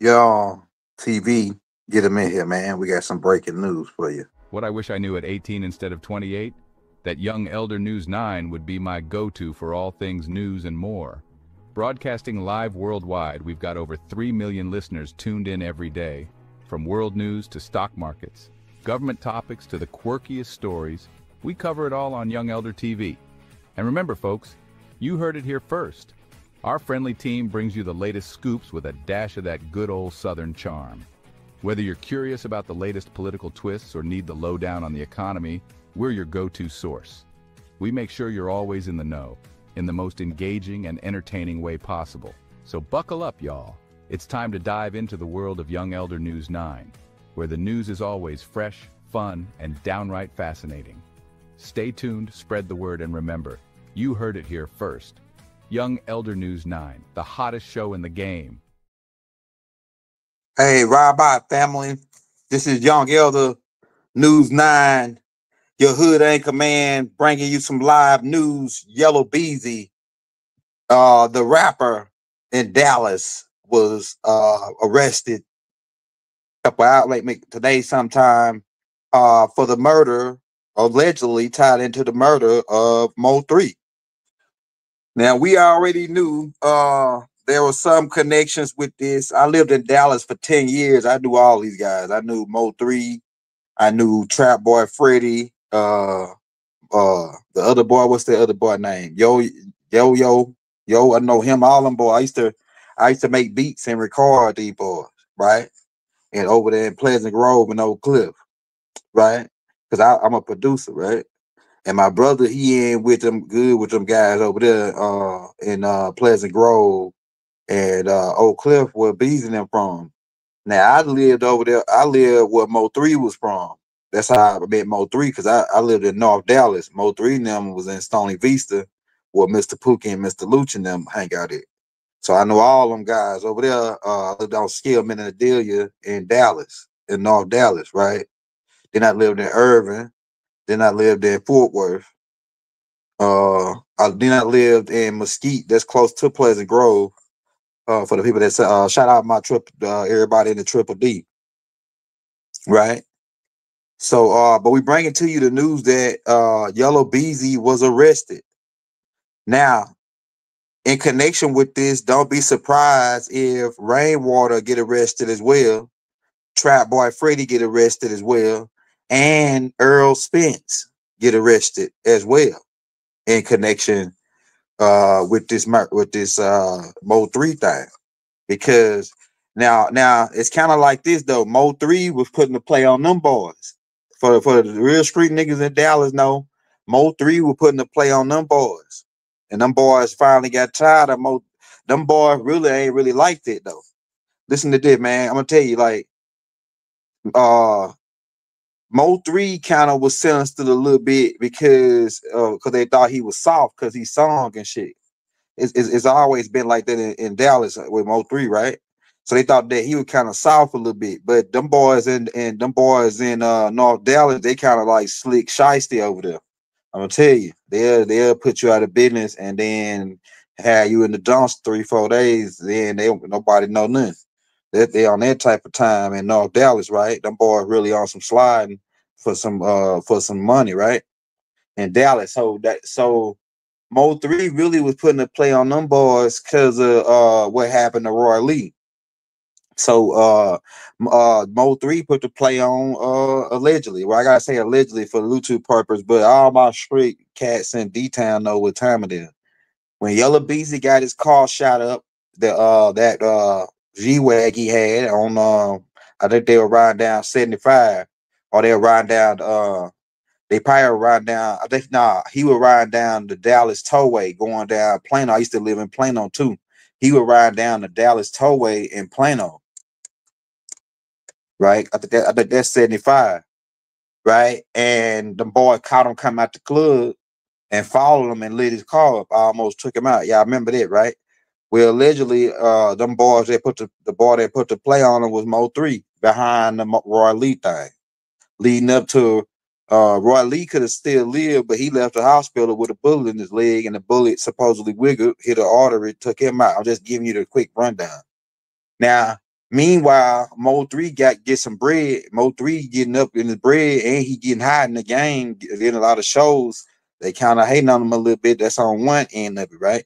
Y'all, TV, get them in here, man. We got some breaking news for you. What I wish I knew at 18 instead of 28? That Young Elder News 9 would be my go-to for all things news and more. Broadcasting live worldwide, we've got over 3 million listeners tuned in every day. From world news to stock markets, government topics to the quirkiest stories, we cover it all on Young Elder TV. And remember, folks, you heard it here first. Our friendly team brings you the latest scoops with a dash of that good old Southern charm. Whether you're curious about the latest political twists or need the lowdown on the economy, we're your go-to source. We make sure you're always in the know, in the most engaging and entertaining way possible. So buckle up, y'all. It's time to dive into the world of Young Elder News 9, where the news is always fresh, fun, and downright fascinating. Stay tuned, spread the word, and remember, you heard it here first. Young Elder News 9, the hottest show in the game. Hey, ride by, family. This is Young Elder News 9, your hood anchor man, bringing you some live news. Yella Beezy, the rapper in Dallas, was arrested a couple out late today sometime for the murder, allegedly tied into the murder of MO3. Now, we already knew there were some connections with this. I lived in Dallas for 10 years. I knew all these guys. I knew MO3. I knew Trap Boy Freddy. The other boy, what's the other boy name? Yo. I know him, all them boys. I used to make beats and record these boys, right? And over there in Pleasant Grove and Oak Cliff, right? Because I'm a producer, right? And my brother, he in with them good with them guys over there in Pleasant Grove and Oak Cliff, where Beezy and them from. Now I lived over there. I lived where Mo3 was from. That's how I met Mo3, because I lived in North Dallas. Mo3 and them was in Stony Vista, where Mr. Pookie and Mr. Luch and them hang out at. So I know all them guys over there. I lived on Skillman and Adelia in Dallas, in North Dallas, right? Then I lived in Irving. Then I lived in Fort Worth. Then I lived in Mesquite, that's close to Pleasant Grove. For the people that shout out my trip, everybody in the Triple D, right? So, but we bring it to you the news that Yella Beezy was arrested. Now, in connection with this, don't be surprised if Rainwater get arrested as well, Trap Boy Freddy get arrested as well, and Earl Spence get arrested as well in connection with this Mo3 thing. Because now it's kind of like this though. Mo3 was putting the play on them boys. For the real street niggas in Dallas know, Mo3 was putting the play on them boys. And them boys finally got tired of Mo. Them boys really ain't really liked it though. Listen to this, man. I'm gonna tell you, like, Mo3 kind of was silenced a little bit because they thought he was soft because he sung and shit. It's always been like that in Dallas with Mo3, right? So they thought that he was kind of soft a little bit, but them boys in North Dallas, they kind of like slick shiesty over there. I'm gonna tell you, they'll put you out of business and then have you in the dumps 3-4 days. Then nobody know nothing. They on that type of time in North Dallas, right? Them boys really on some sliding for some money, right? In Dallas, so Mo3 really was putting a play on them boys because of what happened to Roy Lee. So Mo3 put the play on allegedly. Well, I gotta say allegedly for YouTube purpose, but all my street cats in D-Town know what time it is. When Yella Beezy got his car shot up, that G-Wag he had on I think they were riding down 75, or they were riding down they probably were riding down. I think he was riding down the Dallas Tollway going down Plano. I used to live in Plano too. He was riding down the Dallas Tollway in Plano, right? I think that's 75, right? And the boy caught him coming out the club and followed him and lit his car up. I almost took him out. Y'all remember that, right? Well, allegedly, them boys that put the boy that put the play on him was Mo3 behind the Roy Lee thing, leading up to Roy Lee could have still lived, but he left the hospital with a bullet in his leg, and the bullet supposedly wiggled, hit an artery, took him out. I'm just giving you the quick rundown. Now, Meanwhile, Mo3 get some bread. Mo3 getting up in the bread, and he getting hot in the game. Getting a lot of shows. They kind of hating on him a little bit. That's on one end of it, right?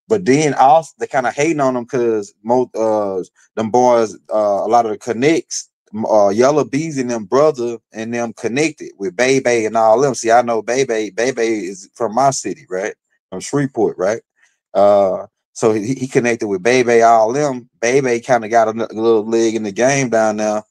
But then also they kind of hating on them because them boys, a lot of the connects, Yella Beezy and them brother and them connected with Bebe and all them. See, I know Bebe. Bebe is from my city, right? From Shreveport, right? So he connected with Bebe, all them. Bebe kind of got a little leg in the game down there,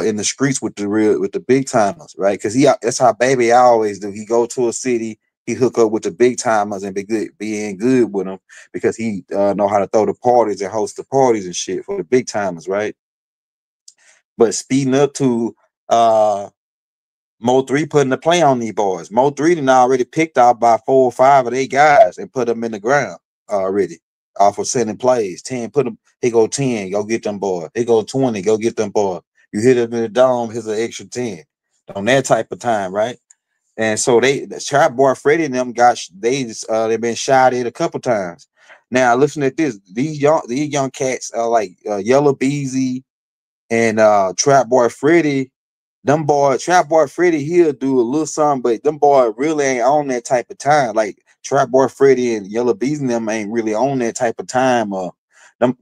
in the streets with the big timers, right? Because that's how Baby always do. He go to a city, he hook up with the big timers and being good with them because he know how to throw the parties and host the parties and shit for the big timers, right? But speeding up to Mo3 putting the play on these boys. Mo3 done already picked out by 4 or 5 of their guys and put them in the ground already. Off of sending plays. 10, put them, he go 10, go get them boys. He go 20, go get them boys. You hit them in the dome, here's an extra 10. On that type of time, right? And so the Trap Boy Freddy and them they've been shot at a couple times. Now listen at this. These young cats are like Yella Beezy and Trap Boy Freddy. Them boy, Trap Boy Freddy, he'll do a little something, but them boy really ain't on that type of time. Like Trap Boy Freddy and Yella Beezy and them ain't really on that type of time. Them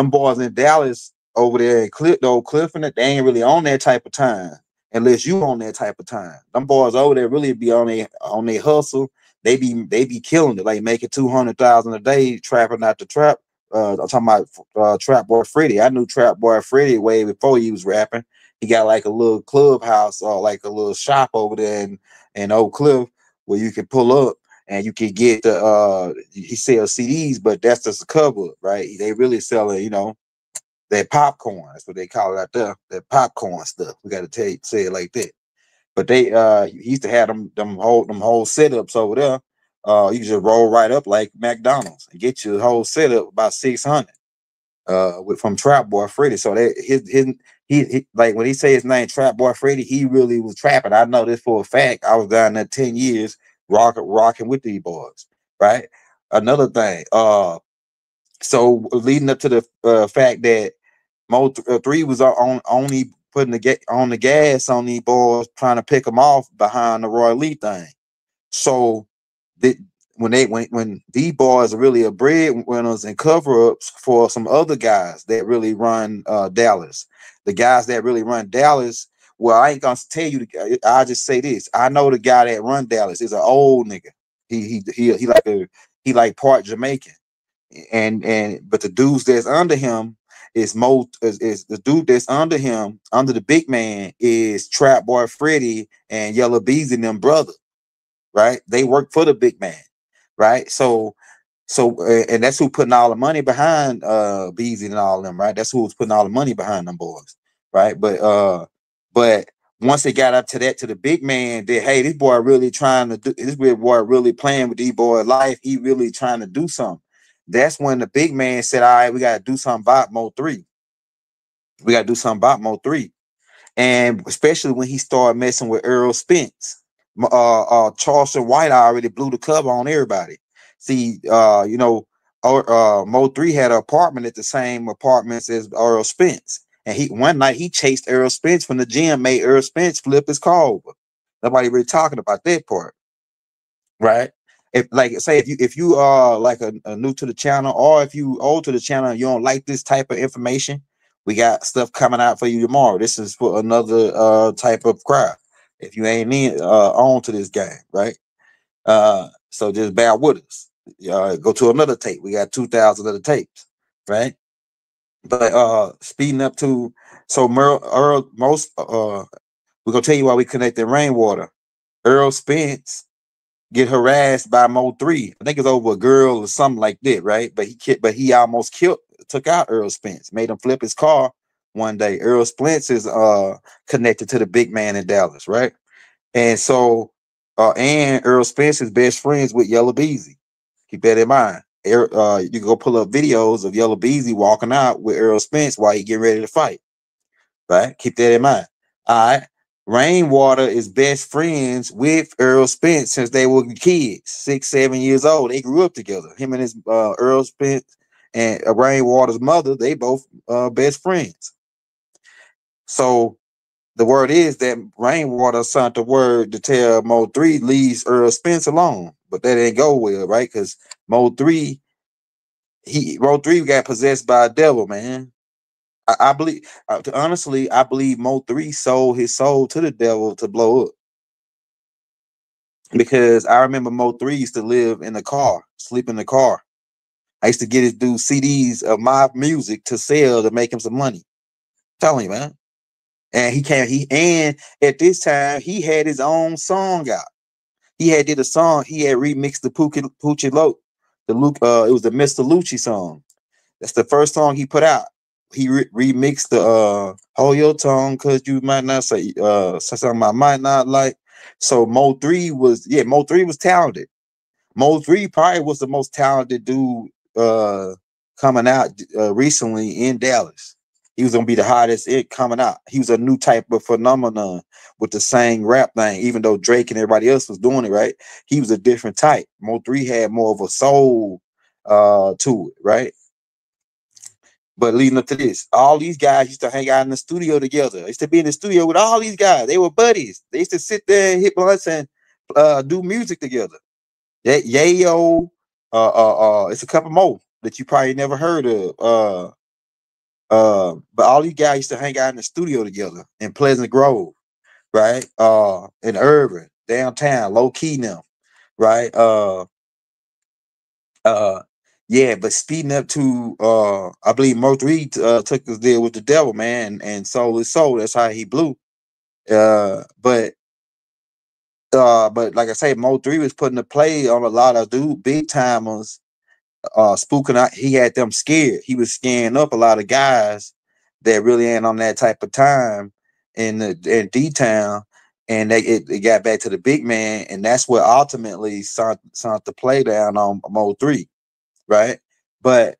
boys in Dallas over there in Cliff and they ain't really on that type of time unless you on that type of time. Them boys over there really be on their hustle. They be killing it, like making 200,000 a day trapping out the trap. I'm talking about Trap Boy Freddy. I knew Trap Boy Freddy way before he was rapping. He got like a little clubhouse or like a little shop over there in Oak Cliff where you can pull up and you can get he sells CDs, but that's just a cover, right? They really selling, that popcorn. That's what they call it out there. That popcorn stuff. We got to say it like that. But they he used to have them whole setups over there. You can just roll right up like McDonald's and get your whole setup about 600 from Trap Boy Freddy. So that he like when he say his name Trap Boy Freddy, he really was trapping. I know this for a fact. I was down there 10 years rocking with these boys, right? Another thing, so leading up to the fact that Mo3 was only putting the gas on these boys, trying to pick them off behind the Roy Lee thing. So when these boys are really a breadwinners and cover-ups for some other guys that really run Dallas. The guys that really run Dallas, well, I ain't gonna tell you. I'll just say this. I know the guy that run Dallas is an old nigga. He like part Jamaican. But the dudes that's under him is the dude that's under him, under the big man, is Trap Boy Freddy and Yella Beezy and them brother. Right? They work for the big man, right? So and that's who putting all the money behind Beezy and all them, right? That's who was putting all the money behind them boys, right? But once they got up to the big man, that hey, this boy really trying to do this boy really playing with these boys' life. He really trying to do something. That's when the big man said, all right, we gotta do something about Mo3. We gotta do something about Mo3. And especially when he started messing with Earl Spence. Charleston White already blew the cover on everybody. See, Mo3 had an apartment at the same apartments as Earl Spence. And one night he chased Earl Spence from the gym, made Earl Spence flip his car over. Nobody really talking about that part. Right? If you are like a new to the channel, or if you old to the channel and you don't like this type of information, we got stuff coming out for you tomorrow. This is for another type of crowd. If you ain't on to this game, right? So just bear with us. Go to another tape. We got 2,000 other tapes, right? But speeding up to we're gonna tell you why we connected Rainwater. Earl Spence get harassed by Mo3. I think it's over a girl or something like that, right? But he almost took out Earl Spence, made him flip his car one day. Earl Spence is connected to the big man in Dallas, right? And so and Earl Spence is best friends with Yella Beezy. Keep that in mind. You can go pull up videos of Yella Beezy walking out with Earl Spence while he getting ready to fight. Right? Keep that in mind. All right. Rainwater is best friends with Earl Spence since they were kids, 6, 7 years old. They grew up together. Him and his Earl Spence and Rainwater's mother, they both best friends. So the word is that Rainwater sent the word to tell MO3 leaves Earl Spence alone, but that didn't go well, right? Because MO3, MO3 got possessed by a devil, man. I believe, honestly, I believe MO3 sold his soul to the devil to blow up. Because I remember Mo3 used to live in the car, sleep in the car. I used to get his dude CDs of my music to sell to make him some money. I'm telling you, man. And and at this time he had his own song out. He had did a song, he had remixed the Poochie Loke, it was the Mr. Lucci song. That's the first song he put out. He remixed the Hold Your Tongue Cause You Might Not say something I might not like. So Mo3 was talented. Mo3 probably was the most talented dude coming out recently in Dallas. He was gonna be the hottest it coming out. He was a new type of phenomenon with the same rap thing, even though Drake and everybody else was doing it, right? He was a different type. Mo3 had more of a soul to it, right? But leading up to this, all these guys used to hang out in the studio together. They used to be in the studio with all these guys. They were buddies. They used to sit there and hit blunts and do music together. Yayo, it's a couple more that you probably never heard of. But all these guys used to hang out in the studio together in Pleasant Grove, right? In Irving, downtown, low key now, right? Uh, yeah, but speeding up to I believe Mo3 took his deal with the devil, man, and sold his soul. That's how he blew. But like I say, Mo3 was putting a play on a lot of big timers spooking out. He had them scared. He was scaring up a lot of guys that really ain't on that type of time in D-Town. And it got back to the big man, and that's what ultimately sent the play down on Mo3, right? But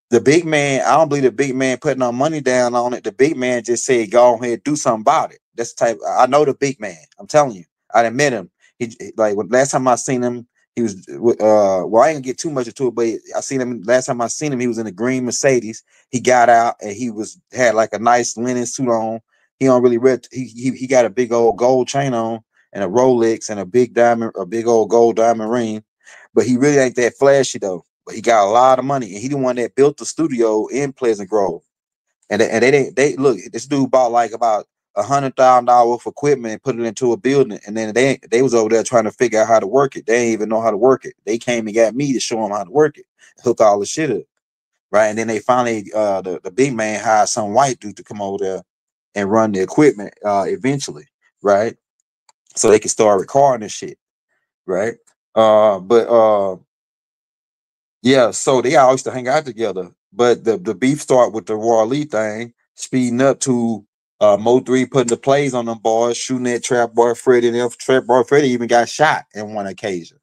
the big man, I don't believe the big man putting no money down on it. The big man just said, "Go ahead, do something about it." That's the type. I know the big man. I'm telling you, I done met him. He like last time I seen him, he was well, I ain't gonna get too much into it, but I seen him last time I seen him. He was in a green Mercedes. He got out and he had like a nice linen suit on. He don't really he got a big old gold chain on and a Rolex and a big old gold diamond ring. But he really ain't that flashy though. But he got a lot of money, and he the one that built the studio in Pleasant Grove. And they look, this dude bought like about $100,000 worth of equipment and put it into a building, and then they was over there trying to figure out how to work it. They didn't even know how to work it. They came and got me to show them how to work it, hook all the shit up, right? And then they finally the big man hired some white dude to come over there and run the equipment eventually, right? So they could start recording this shit, right? But yeah, so they all used to hang out together. But the beef start with the Raw Lee thing, speeding up to Mo3 putting the plays on them boys, shooting at Trap Boy Freddy. And Trap Boy Freddy even got shot in one occasion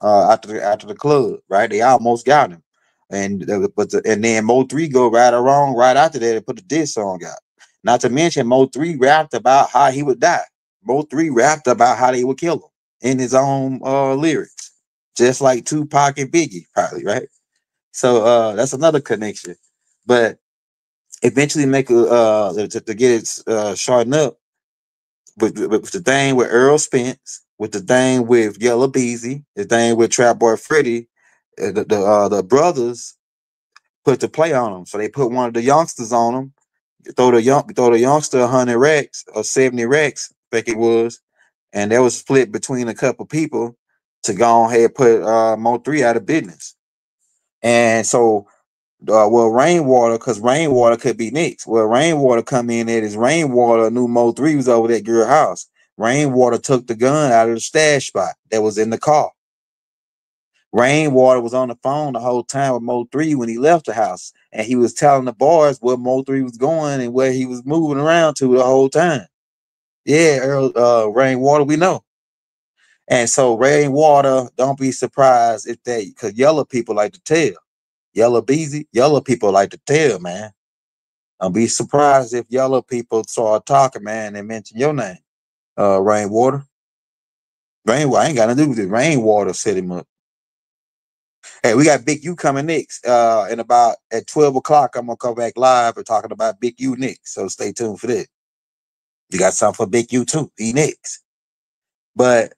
after the club, right? They almost got him. And and then Mo3 go right or wrong right after that and put the diss song out. Not to mention Mo3 rapped about how he would die. Mo3 rapped about how they would kill him in his own lyrics, just like Tupac and Biggie, probably, right? So that's another connection. But eventually make to get it shortened up with the thing with Earl Spence, with the thing with Yella Beezy, the thing with Trap Boy Freddy, the brothers put the play on them. So they put one of the youngsters on them, throw the youngster 100 racks or 70 racks, I think it was, and that was split between a couple people to go ahead and put Mo3 out of business. And so well, Rainwater, because Rainwater could be next. Well, Rainwater come in at his Rainwater knew Mo3 was over that girl house. Rainwater took the gun out of the stash spot that was in the car. Rainwater was on the phone the whole time with Mo3 when he left the house, and he was telling the boys where Mo3 was going and where he was moving around to the whole time. Yeah, Rainwater, we know. And so Rainwater, don't be surprised if because yellow people like to tell. Yella Beezy, yellow people like to tell, man. Don't be surprised if yellow people start talking, man, and mention your name. Rainwater. Rainwater ain't got nothing to do with it. Rainwater set him up. Hey, we got Big U coming next. In about at 12 o'clock, I'm gonna come back live and talking about Big U next. So stay tuned for that. You got something for Big U too. He next. But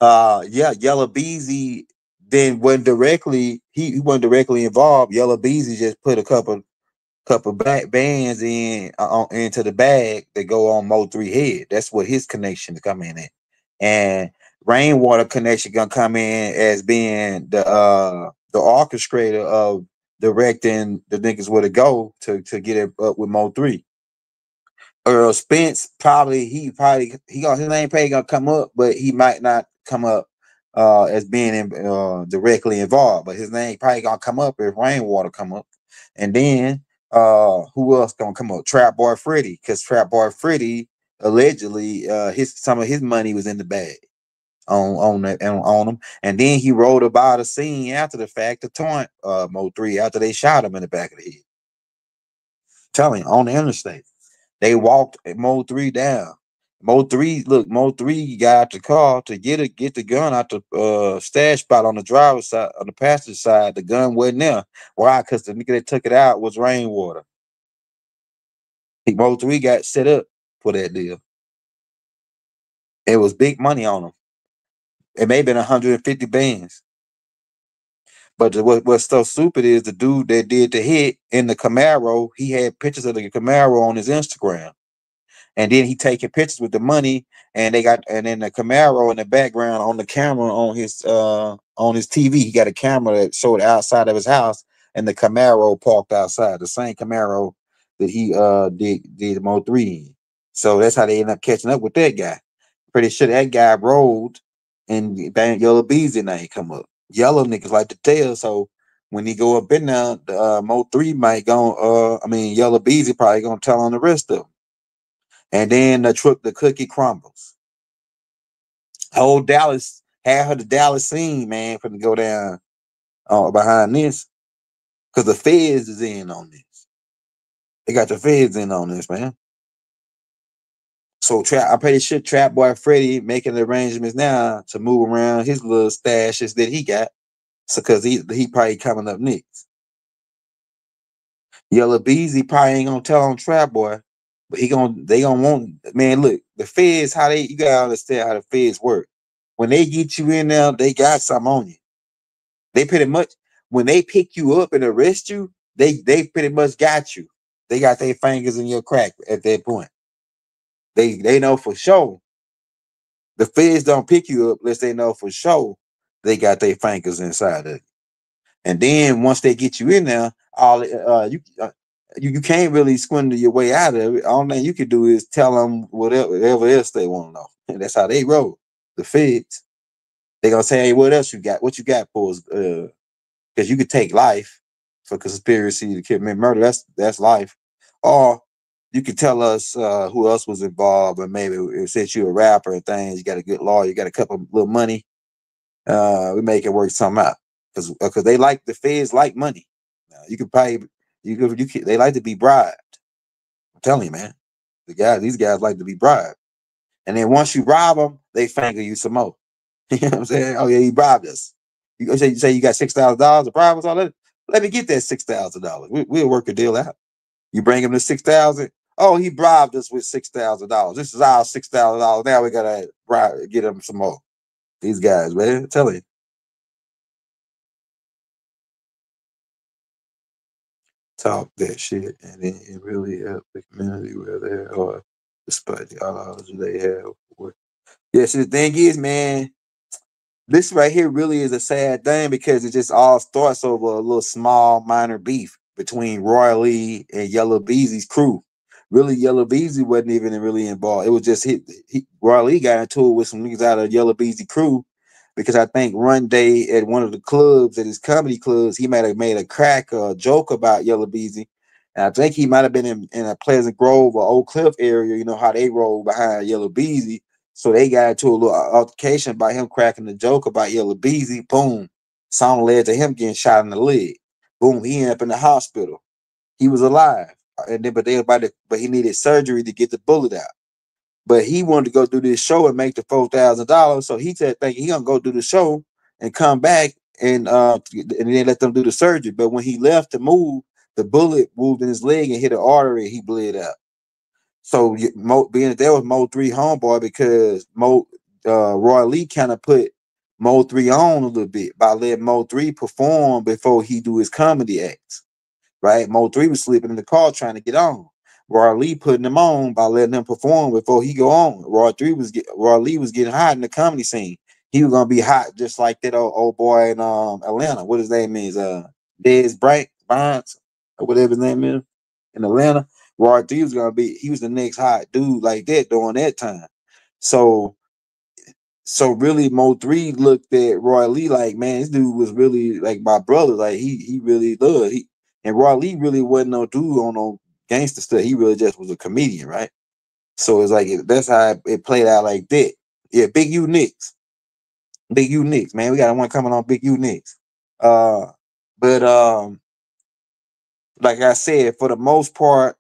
yeah, Yella Beezy then wasn't directly he wasn't directly involved. Yella Beezy just put a couple back bands into the bag that go on MO3 head. That's what his connection come in at. And Rainwater connection gonna come in as being the orchestrator of directing the niggas where to go to get it up with Mo3. Earl Spence he got his name probably gonna come up, but he might not come up as being directly involved. But his name probably gonna come up if Rainwater come up. And then who else gonna come up? Trap Boy Freddy, because Trap Boy Freddy allegedly some of his money was in the bag on him. And then he wrote about a scene after the fact to taunt Mo3 after they shot him in the back of the head. Telling on the interstate. They walked Mo3 down. Mo3 got out the car to get the gun out the stash spot on the driver's side, on the passenger side. The gun wasn't there. Why? Because the nigga that took it out was Rainwater. Mo3 got set up for that deal. It was big money on him. It may have been 150 bands. But what's so stupid is the dude that did the hit in the Camaro, he had pictures of the Camaro on his Instagram. And then he taking pictures with the money, and then the Camaro in the background on the camera on his TV. He got a camera that showed outside of his house, and the Camaro parked outside, the same Camaro that he did Mo3 in. So that's how they end up catching up with that guy. Pretty sure that guy rolled, and Yella Beezy name come up. Yellow niggas like to tell, so when he go up in there, the Mo3 might go. Yella Beezy probably gonna tell on the rest of them. And then the cookie crumbles. Whole Dallas had her the Dallas scene, man, for to go down behind this. Because the feds is in on this. They got the feds in on this, man. So I'm pretty sure Trap Boy Freddy making the arrangements now to move around his little stashes that he got. So because he probably coming up next. Yella Beezy probably ain't gonna tell on Trap Boy. But they gonna want, man, look, the feds, you gotta understand how the feds work. When they get you in there, they got something on you. They pretty much, when they pick you up and arrest you, they pretty much got you. They got their fingers in your crack at that point. They know for sure. The feds don't pick you up unless they know for sure they got their fingers inside of it. And then once they get you in there, you can't really swindle your way out of it. All thing you can do is tell them whatever else they want to know. And that's how they roll. The feds. They gonna say, hey, what else you got? What you got for us? Because you could take life for conspiracy to commit murder. That's life. Or you could tell us who else was involved, and maybe since you're a rapper and things, you got a good lawyer, you got a couple of little money. We make it work something out. Because they like, the feds like money. You could probably they like to be bribed. I'm telling you, man. These guys like to be bribed. And then once you rob them, they finger you some more. You know what I'm saying? Oh yeah, he bribed us. You say you got $6,000 to bribe us all that. Let me get that $6,000. We'll work a deal out. You bring him to 6,000. Oh, he bribed us with $6,000. This is our $6,000. Now we gotta get him some more. These guys, man, I'm telling you. Talk that shit, and then it really help the community where they are, despite the ideology they have. Yeah, so the thing is, man, this right here really is a sad thing because it just all starts over a little small minor beef between Roy Lee and Yella Beezy's crew. Really, Yella Beezy wasn't even really involved. It was just Roy Lee got into it with some niggas out of Yella Beezy crew because I think one day at one of the clubs, at his comedy clubs, he might have made a crack or a joke about Yella Beezy. And I think he might have been in a Pleasant Grove or Oak Cliff area, you know how they roll behind Yella Beezy. So they got into a little altercation by him cracking the joke about Yella Beezy. Boom. Song led to him getting shot in the leg. Boom. He ended up in the hospital. He was alive. And then, but he needed surgery to get the bullet out. But he wanted to go do this show and make the $4,000. So he said, thinking he gonna go do the show and come back and they let them do the surgery. But when he left to move, the bullet moved in his leg and hit an artery. He bled out. So being that there was MO3 homeboy, because Roy Lee kind of put MO3 on a little bit by letting MO3 perform before he do his comedy acts. Right? MO3 was sleeping in the car trying to get on. Roy Lee putting him on by letting him perform before he go on. Roy Lee was getting hot in the comedy scene. He was gonna be hot just like that old boy in Atlanta. What his name is? Dez Bryant, or whatever his name is in Atlanta. Roy Lee was gonna be. He was the next hot dude like that during that time. So really, Mo3 looked at Roy Lee like, man, this dude was really like my brother. Like he really loved. And Roy Lee really wasn't no dude on no gangster stuff. He really just was a comedian, right? So it's like that's how it played out like that. Yeah, Big U Knicks. Big U Knicks, man. We got one coming on Big U Knicks. But like I said, for the most part,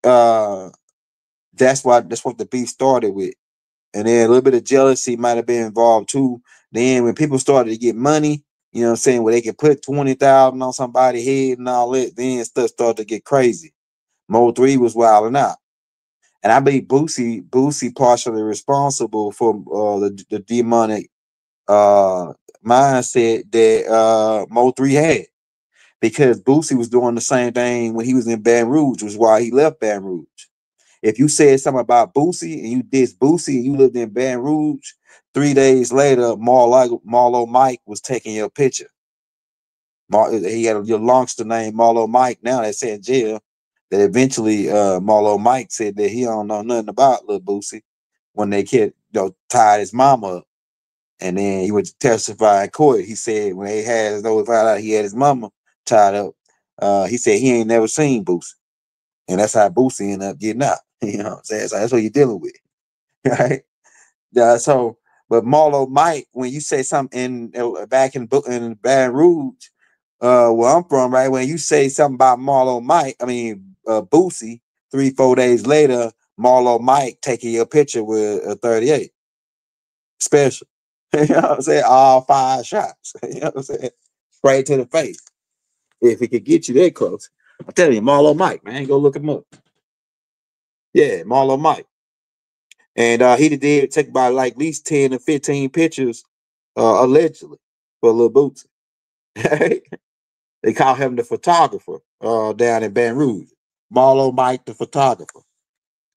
that's what the beef started with. And then a little bit of jealousy might have been involved too. Then when people started to get money, you know what I'm saying, where they could put 20,000 on somebody's head and all that, then stuff started to get crazy. Mo3 was wilding out. And I believe Boosie partially responsible for the demonic mindset that Mo3 had. Because Boosie was doing the same thing when he was in Baton Rouge, which is why he left Baton Rouge. If you said something about Boosie and you dissed Boosie and you lived in Baton Rouge, 3 days later, Marlo Mike was taking your picture. He had a youngster named Marlo Mike now that's in jail. That eventually Marlo Mike said that he don't know nothing about little Boosie when they tied his mama up. And then he went to testify in court. He said when they had notified out he had his mama tied up, he said he ain't never seen Boosie. And that's how Boosie ended up getting out. You know what I'm saying? So that's what you're dealing with. Right? So, but Marlo Mike, when you say something back in Baton Rouge, where I'm from, right? When you say something about Boosie, 3-4 days later, Marlo Mike taking your picture with a 38 special. You know what I'm saying? All 5 shots. You know what I'm saying? Straight to the face. If he could get you that close. I'm telling you, Marlo Mike, man, go look him up. Yeah, Marlo Mike. And he did take about like at least 10 or 15 pictures, allegedly, for Lil Bootsy. They call him the photographer down in Baton Rouge. Marlo Mike, the photographer.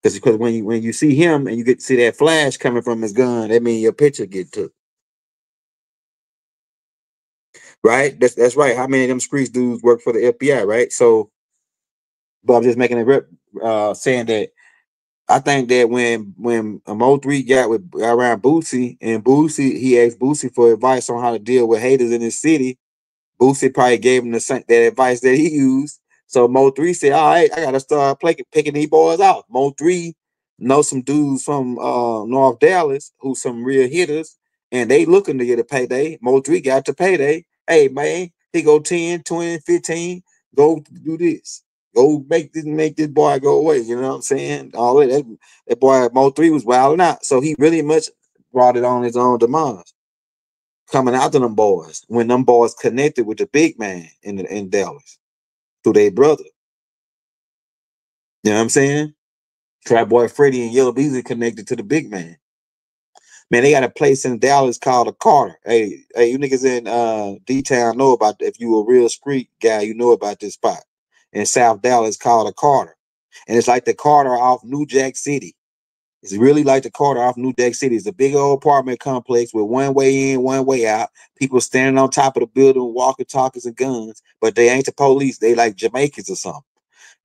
Because when you see him and you get to see that flash coming from his gun, that means your picture get took. Right? That's right. How many of them streets dudes work for the FBI, right? So, but I'm just making a rip, saying that I think that when Mo3 got around Boosie, and Boosie, he asked Boosie for advice on how to deal with haters in his city. Boosie probably gave him that advice that he used. So Mo3 said, all right, I gotta start picking these boys out. Mo3 knows some dudes from North Dallas who some real hitters, and they looking to get a payday. Mo3 got the payday. Hey man, he go 10, 20, 15, go do this. Go make this boy go away. You know what I'm saying? All that boy Mo3 was wilding out. So he really much brought it on his own demise. Coming after them boys when them boys connected with the big man in Dallas through their brother. You know what I'm saying? Trap Boy Freddy and Yella Beezy connected to the big man. Man, they got a place in Dallas called a Carter. Hey, you niggas in D-Town know about if you a real street guy, you know about this spot. In South Dallas called a Carter. And it's like the Carter off New Jack City. It's really like the Carter off New Jack City. It's a big old apartment complex with one way in, one way out. People standing on top of the building, walkie talkies and guns, but they ain't the police. They like Jamaicans or something,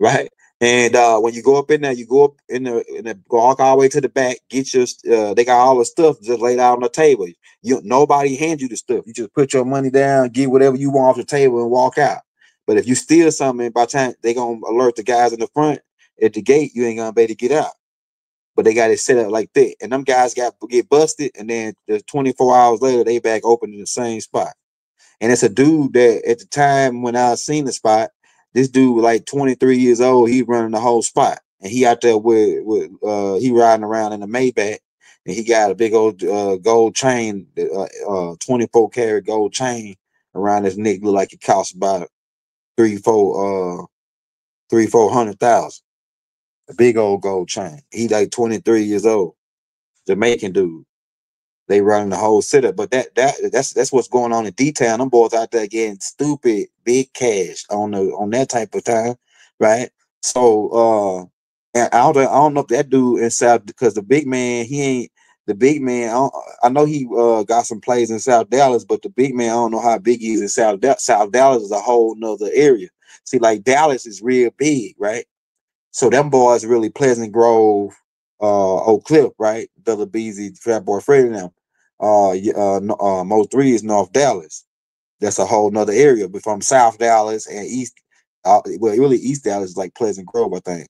right? And when you go up in there, you go up in the walk all the way to the back. Get your they got all the stuff just laid out on the table. Nobody hands you the stuff. You just put your money down, get whatever you want off the table, and walk out. But if you steal something, by the time they gonna alert the guys in the front at the gate, you ain't gonna be able to get out. But they got it set up like that. And them guys get busted, and then 24 hours later, they back open in the same spot. And it's a dude that at the time when I seen the spot, this dude was like 23 years old. He running the whole spot. And he out there with he riding around in a Maybach. and he got a big old gold chain, 24 karat gold chain around his neck. Look like it cost about 400,000. A big old gold chain. He like 23 years old, Jamaican dude. They running the whole setup, but that's what's going on in detail. Them boys out there getting stupid big cash on that type of time, right? So and I don't know if that dude in South, because the big man, he ain't the big man. I know he got some plays in South Dallas, but the big man, I don't know how big he is in South Dallas is a whole nother area. See, like Dallas is real big, right? So them boys really Pleasant Grove, Oak Cliff, right? Yella Beezy, Fat Boy Freddy, them. MO3 is North Dallas. That's a whole nother area. But from South Dallas and East, well, really East Dallas is like Pleasant Grove, I think.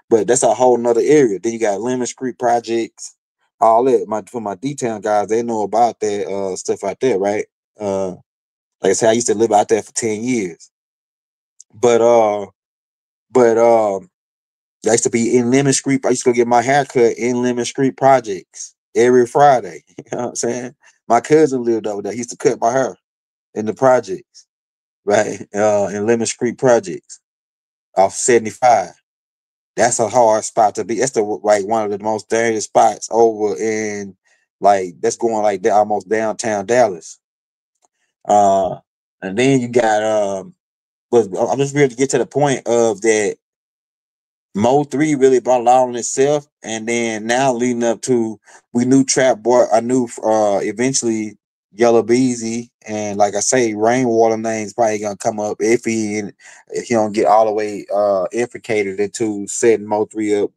But that's a whole nother area. Then you got Lemon Street projects, all that. For my D-Town guys, they know about that stuff out there, right? Like I said, I used to live out there for 10 years. But I used to be in Lemon Street. I used to go get my hair cut in Lemon Street projects every Friday. You know what I'm saying? My cousin lived over there. He used to cut my hair in the projects, right? In Lemon Street projects off 75. That's a hard spot to be. That's like one of the most dangerous spots over in, like, that's going like that almost downtown Dallas. And then you got but I'm just ready to get to the point of that MO3 really brought it out on itself, and then now leading up to, we knew Trap Boy, I knew eventually Yella Beezy, and like I say, Rainwater name's probably gonna come up if he don't get all the way implicated into setting MO3 up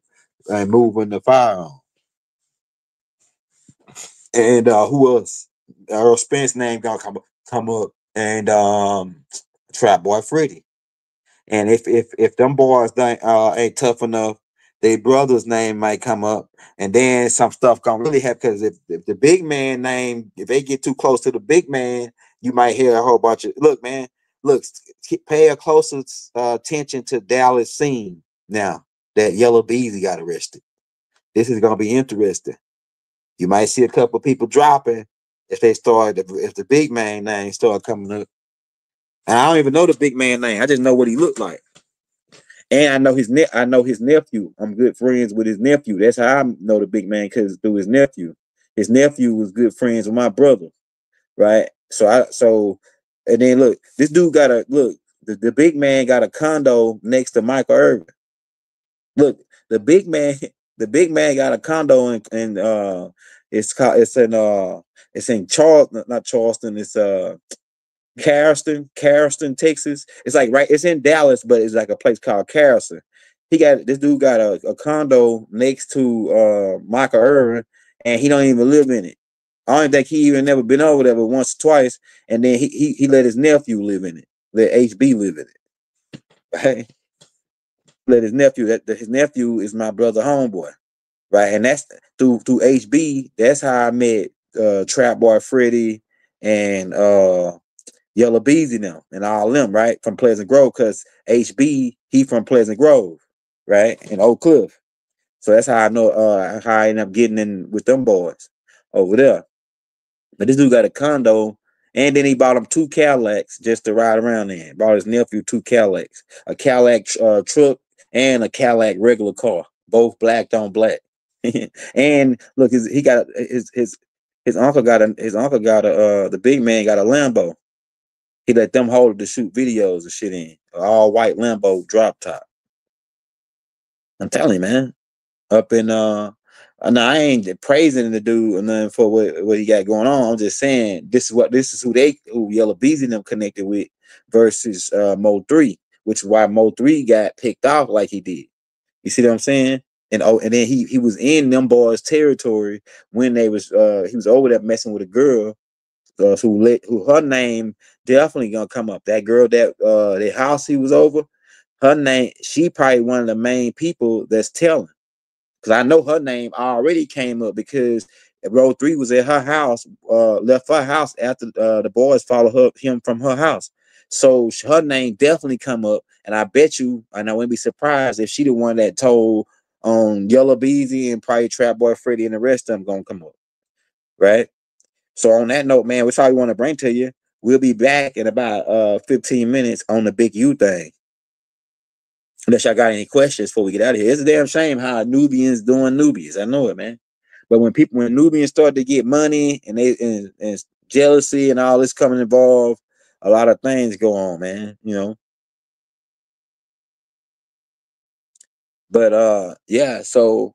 and moving the firearm. And who else? Earl Spence name gonna come up, and Trap Boy Freddy. And if them boys ain't tough enough, their brother's name might come up, and then some stuff gonna really happen. Because if the big man name, if they get too close to the big man, you might hear a whole bunch of, look, man, look, pay a closer attention to Dallas scene now that Yella Beezy got arrested. This is gonna be interesting. You might see a couple people dropping if the big man name start coming up. And I don't even know the big man name. I just know what he looked like. And I know his nephew. I'm good friends with his nephew. That's how I know the big man, because through his nephew. His nephew was good friends with my brother, right? And then look, this dude got the big man got a condo next to Michael Irvin. Look, the big man got a condo in it's in Charleston, not Charleston, it's Carrollton, Texas. It's like it's in Dallas, but it's like a place called Carrollton. This dude got a condo next to Michael Irvin, and he don't even live in it. I don't think he even never been over there but once or twice, and then he let his nephew live in it. Let HB live in it. Right? Let his nephew, his nephew is my brother homeboy. Right? And that's through HB, that's how I met Trap Boy Freddy and Yella Beezy now and all them, right? From Pleasant Grove, because HB, he from Pleasant Grove, right? In Oak Cliff. So that's how I know how I ended up getting in with them boys over there. But this dude got a condo, and then he bought him 2 Cadillacs just to ride around in. Bought his nephew 2 Cadillacs, a Cadillac truck and a Cadillac regular car, both black on black. And look, his uncle got the big man got a Lambo. He let them hold it to shoot videos and shit in. All white Lambo drop top. I'm telling you, man. Up in now I ain't praising the dude or nothing for what he got going on. I'm just saying this is who Yella Beezy them connected with versus MO3, which is why MO3 got picked off like he did. You see what I'm saying? And then he was in them boys' territory when he was over there messing with a girl who her name definitely gonna come up. That girl that the house he was over, her name, she probably one of the main people that's telling. Because I know her name already came up because Road 3 was at her house, left her house after the boys followed him from her house. So her name definitely come up, and I bet you, and I wouldn't be surprised if she the one that told on Yella Beezy and probably Trap Boy Freddy and the rest of them gonna come up, right? So on that note, man, which all we want to bring to you, we'll be back in about 15 minutes on the Big U thing. Unless y'all got any questions before we get out of here. It's a damn shame how Nubians doing Nubians. I know it, man. But when Nubians start to get money and and jealousy and all this coming involved, a lot of things go on, man. You know. But yeah, so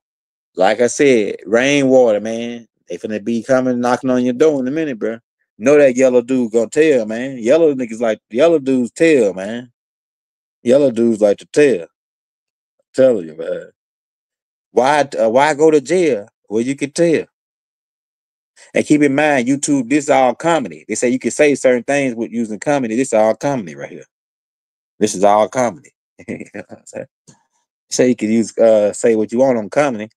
like I said, Rainwater, man. They finna be coming knocking on your door in a minute, bro. Know that yellow dude gonna tell, man. Yellow niggas like yellow dudes tell, man. Yellow dudes like to tell. I'm telling you, man. Why go to jail? Well, you can tell. And keep in mind, YouTube, this is all comedy. They say you can say certain things with using comedy. This is all comedy right here. This is all comedy. You know what I'm saying? Say you can use say what you want on comedy.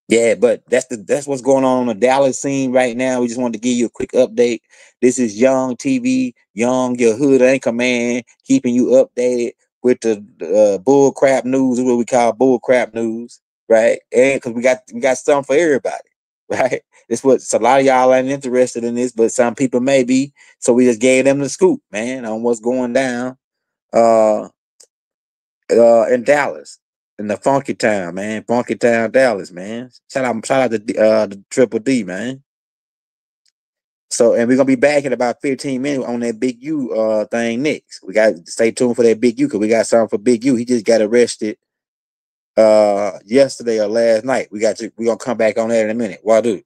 Yeah, but that's what's going on the Dallas scene right now. We just wanted to give you a quick update. This is Young TV, Young your hood anchor man, keeping you updated with the bull crap news. Is what we call bull crap news, right? And because we got something for everybody, right? It's what a lot of y'all ain't interested in this, but some people may be. So we just gave them the scoop, man, on what's going down. In Dallas, in the funky town, man. Funky town, Dallas, man. Shout out to the Triple D, man. So, and we're gonna be back in about 15 minutes on that Big U thing next. We got to stay tuned for that Big U because we got something for Big U. He just got arrested yesterday or last night. We're gonna come back on that in a minute. Why, dude?